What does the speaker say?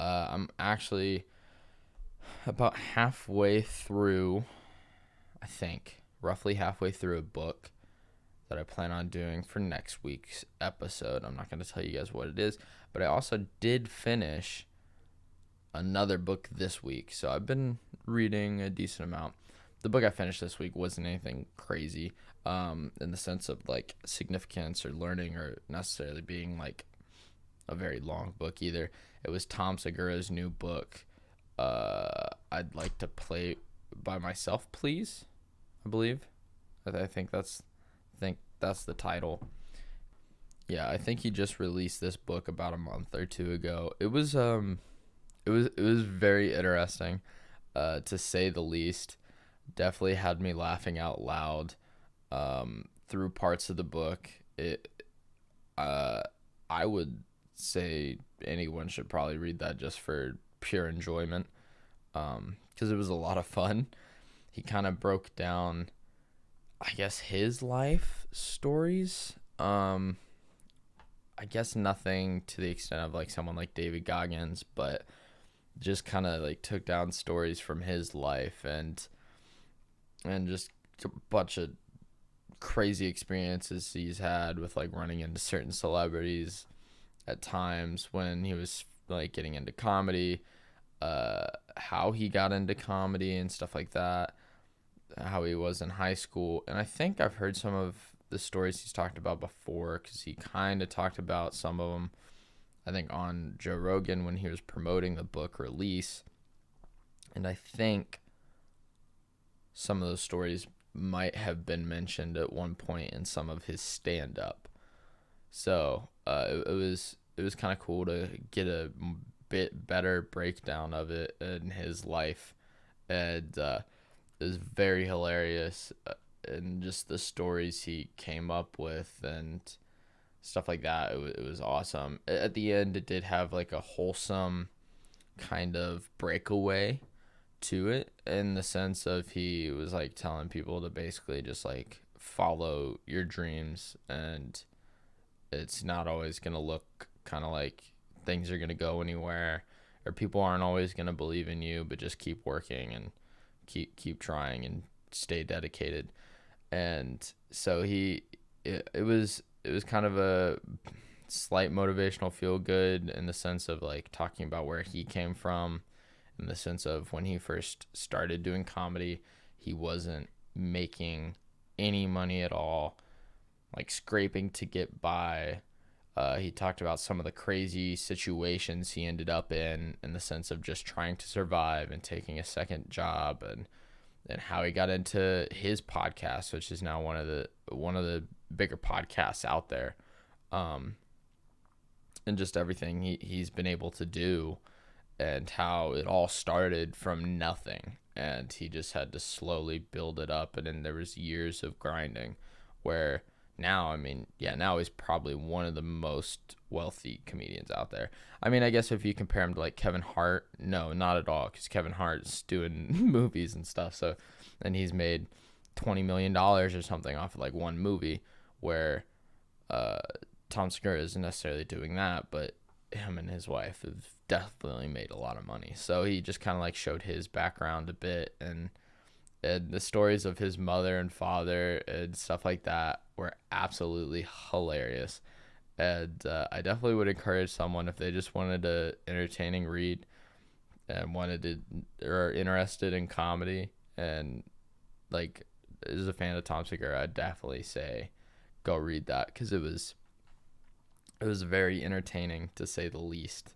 I'm actually about halfway through, I think, roughly halfway through a book that I plan on doing for next week's episode. I'm not going to tell you guys what it is, but I also did finish another book this week. So I've been reading a decent amount. The book I finished this week wasn't anything crazy in the sense of like significance or learning or necessarily being like a very long book either. It was Tom Segura's new book, I'd Like to Play by Myself, Please, I believe. I think that's the title. Yeah, I think he just released this book about a month or two ago. It was very interesting, to say the least. Definitely had me laughing out loud through parts of the book. Uh, I would say anyone should probably read that just for pure enjoyment, because it was a lot of fun. He kind of broke down, I guess, his life stories. I guess nothing to the extent of like someone like David Goggins, but just kind of like took down stories from his life and just a bunch of crazy experiences he's had with like running into certain celebrities at times when he was like getting into comedy, how he got into comedy and stuff like that, how he was in high school. And I think I've heard some of the stories he's talked about before, because he kind of talked about some of them, I think, on Joe Rogan when he was promoting the book release. And I think some of those stories might have been mentioned at one point in some of his stand-up. So it was kind of cool to get a bit better breakdown of it in his life, and it was very hilarious, and just the stories he came up with and stuff like that. It was awesome. At the end, it did have like a wholesome kind of breakaway to it, in the sense of he was like telling people to basically just like follow your dreams, and it's not always going to look kind of like things are going to go anywhere, or people aren't always going to believe in you, but just keep working and keep trying and stay dedicated. And so it was kind of a slight motivational feel good, in the sense of like talking about where he came from, in the sense of when he first started doing comedy, he wasn't making any money at all, like scraping to get by. He talked about some of the crazy situations he ended up in the sense of just trying to survive and taking a second job, and how he got into his podcast, which is now one of the bigger podcasts out there, and just everything he's been able to do, and how it all started from nothing, and he just had to slowly build it up, and then there was years of grinding, where now, I mean, yeah, now he's probably one of the most wealthy comedians out there. I mean, I guess if you compare him to like Kevin Hart, no, not at all, because Kevin Hart's doing movies and stuff. So, and he's made $20 million or something off of like one movie, where Tom Segura isn't necessarily doing that, but him and his wife have definitely made a lot of money. So he just kind of like showed his background a bit, and the stories of his mother and father and stuff like that were absolutely hilarious. And I definitely would encourage someone, if they just wanted to entertaining read and wanted to, or interested in comedy, and like is a fan of Tom Segura, I'd definitely say go read that, because it was very entertaining, to say the least.